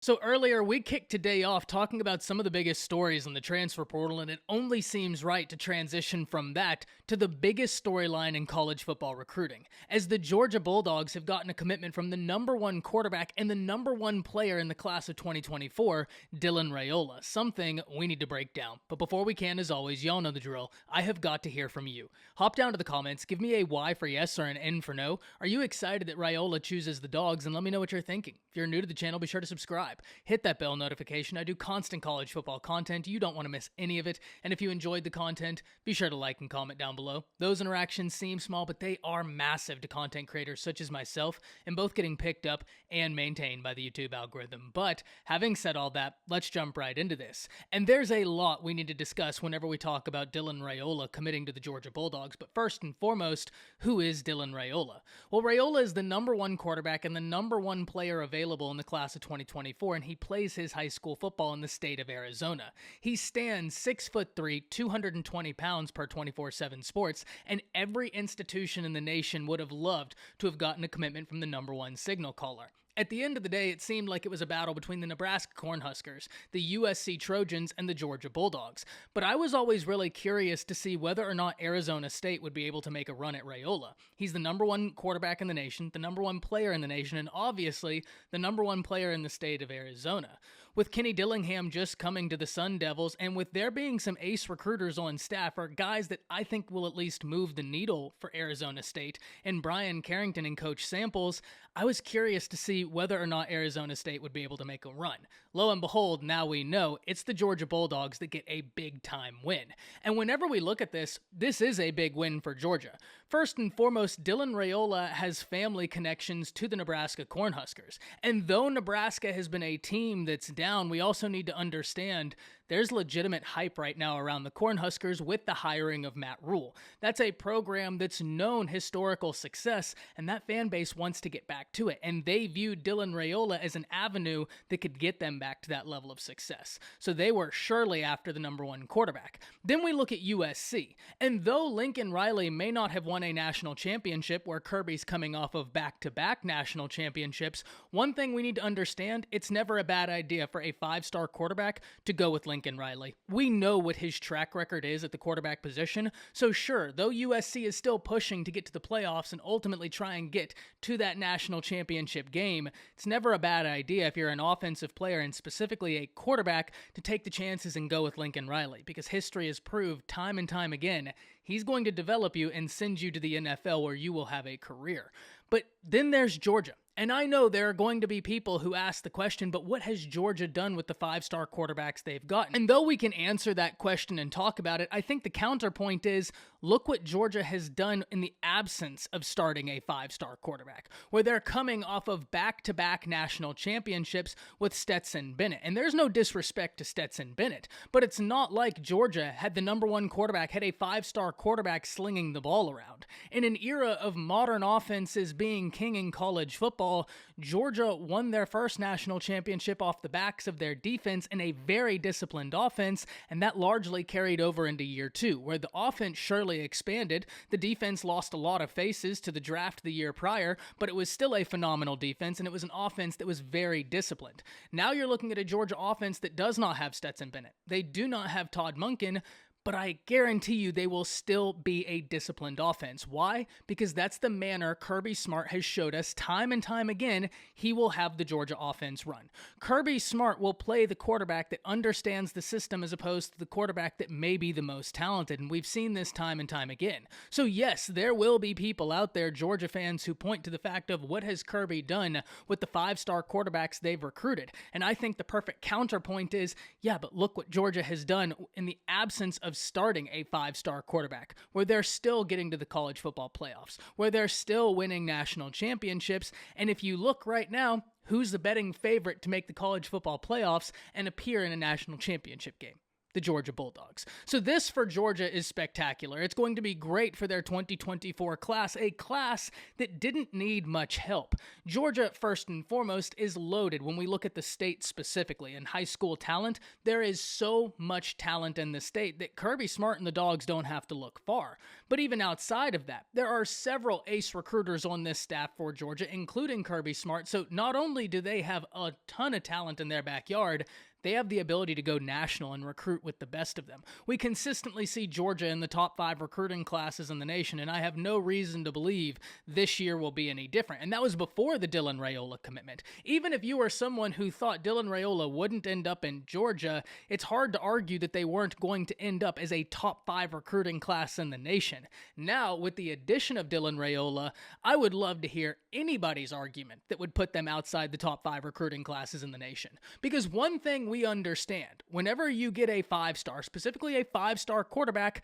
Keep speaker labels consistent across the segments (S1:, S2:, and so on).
S1: So earlier, we kicked today off talking about some of the biggest stories in the transfer portal, and it only seems right to transition from that to the biggest storyline in college football recruiting, as the Georgia Bulldogs have gotten a commitment from the number one quarterback and the number one player in the class of 2024, Dylan Raiola, something we need to break down. But before we can, as always, y'all know the drill, I have got to hear from you. Hop down to the comments, give me a Y for yes or an N for no. Are you excited that Raiola chooses the Dawgs? And let me know what you're thinking. If you're new to the channel, be sure to subscribe. Hit that bell notification. I do constant college football content. You don't want to miss any of it. And if you enjoyed the content, be sure to like and comment down below. Those interactions seem small, but they are massive to content creators such as myself, and both getting picked up and maintained by the YouTube algorithm. But having said all that, let's jump right into this. And there's a lot we need to discuss whenever we talk about Dylan Raiola committing to the Georgia Bulldogs. But first and foremost, who is Dylan Raiola? Well, Raiola is the number one quarterback and the number one player available in the class of 2024, and he plays his high school football in the state of Arizona. He stands 6'3", 220 pounds per 24/7 Sports, and every institution in the nation would have loved to have gotten a commitment from the number one signal caller. At the end of the day, it seemed like it was a battle between the Nebraska Cornhuskers, the USC Trojans, and the Georgia Bulldogs. But I was always really curious to see whether or not Arizona State would be able to make a run at Raiola. He's the number one quarterback in the nation, the number one player in the nation, and obviously the number one player in the state of Arizona. With Kenny Dillingham just coming to the Sun Devils, and with there being some ace recruiters on staff, or guys that I think will at least move the needle for Arizona State, and Brian Carrington and Coach Samples, I was curious to see whether or not Arizona State would be able to make a run. Lo and behold, now we know it's the Georgia Bulldogs that get a big-time win. And whenever we look at this, this is a big win for Georgia. First and foremost, Dylan Raiola has family connections to the Nebraska Cornhuskers. And though Nebraska has been a team that's down, we also need to understand there's legitimate hype right now around the Cornhuskers with the hiring of Matt Rule. That's a program that's known historical success, and that fan base wants to get back to it. And they viewed Dylan Raiola as an avenue that could get them back to that level of success. So they were surely after the number one quarterback. Then we look at USC. And though Lincoln Riley may not have won a national championship, where Kirby's coming off of back-to-back national championships, one thing we need to understand, it's never a bad idea for a five-star quarterback to go with Lincoln Riley. We know what his track record is at the quarterback position, so sure, though USC is still pushing to get to the playoffs and ultimately try and get to that national championship game, it's never a bad idea if you're an offensive player and specifically a quarterback to take the chances and go with Lincoln Riley, because history has proved time and time again he's going to develop you and send you to the NFL where you will have a career. But then there's Georgia. And I know there are going to be people who ask the question, but what has Georgia done with the five-star quarterbacks they've gotten? And though we can answer that question and talk about it, I think the counterpoint is, look what Georgia has done in the absence of starting a five-star quarterback, where they're coming off of back-to-back national championships with Stetson Bennett. And there's no disrespect to Stetson Bennett, but it's not like Georgia had the number one quarterback, had a five-star quarterback slinging the ball around. In an era of modern offenses being king in college football, Georgia won their first national championship off the backs of their defense in a very disciplined offense, and that largely carried over into year two, where the offense surely expanded. The defense lost a lot of faces to the draft the year prior, but it was still a phenomenal defense, and it was an offense that was very disciplined. Now you're looking at a Georgia offense that does not have Stetson Bennett. They do not have Todd Monken, but I guarantee you they will still be a disciplined offense. Why? Because that's the manner Kirby Smart has showed us time and time again he will have the Georgia offense run. Kirby Smart will play the quarterback that understands the system as opposed to the quarterback that may be the most talented, and we've seen this time and time again. So yes, there will be people out there, Georgia fans, who point to the fact of what has Kirby done with the five-star quarterbacks they've recruited. And I think the perfect counterpoint is, yeah, but look what Georgia has done in the absence of starting a five-star quarterback, where they're still getting to the college football playoffs, where they're still winning national championships. And if you look right now, who's the betting favorite to make the college football playoffs and appear in a national championship game? the Georgia Bulldogs. So this for Georgia is spectacular. It's going to be great for their 2024 class, a class that didn't need much help. Georgia, first and foremost, is loaded when we look at the state specifically. In high school talent, there is so much talent in the state that Kirby Smart and the Dawgs don't have to look far. But even outside of that, there are several ace recruiters on this staff for Georgia, including Kirby Smart. So not only do they have a ton of talent in their backyard, they have the ability to go national and recruit with the best of them. We consistently see Georgia in the top 5 recruiting classes in the nation, and I have no reason to believe this year will be any different. And that was before the Dylan Raiola commitment. Even if you are someone who thought Dylan Raiola wouldn't end up in Georgia, it's hard to argue that they weren't going to end up as a top 5 recruiting class in the nation. Now, with the addition of Dylan Raiola, I would love to hear anybody's argument that would put them outside the top 5 recruiting classes in the nation. Because one thing we understand, whenever you get a 5-star, specifically a 5-star quarterback,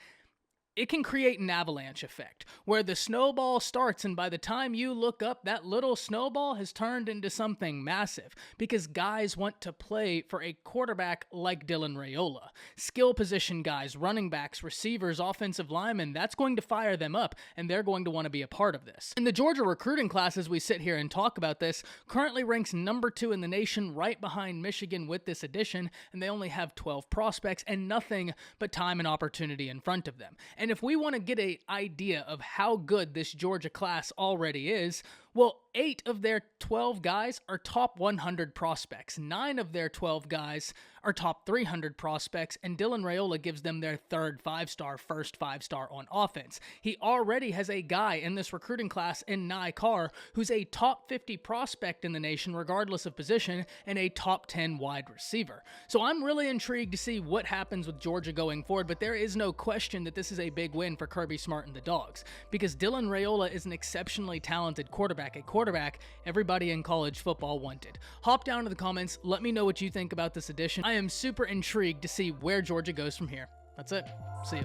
S1: it can create an avalanche effect where the snowball starts, and by the time you look up, that little snowball has turned into something massive because guys want to play for a quarterback like Dylan Raiola. Skill position guys, running backs, receivers, offensive linemen, that's going to fire them up, and they're going to want to be a part of this. And the Georgia recruiting class, as we sit here and talk about this, currently ranks number 2 in the nation, right behind Michigan with this addition, and they only have 12 prospects and nothing but time and opportunity in front of them. And if we want to get an idea of how good this Georgia class already is, well, 8 of their 12 guys are top 100 prospects. 9 of their 12 guys are top 300 prospects, and Dylan Raiola gives them their third 5-star, first 5-star on offense. He already has a guy in this recruiting class in Nye Carr who's a top 50 prospect in the nation regardless of position and a top 10 wide receiver. So I'm really intrigued to see what happens with Georgia going forward, but there is no question that this is a big win for Kirby Smart and the Dawgs because Dylan Raiola is an exceptionally talented quarterback, a quarterback everybody in college football wanted. Hop down to the comments, let me know what you think about this edition. I am super intrigued to see where Georgia goes from here. That's it. See ya.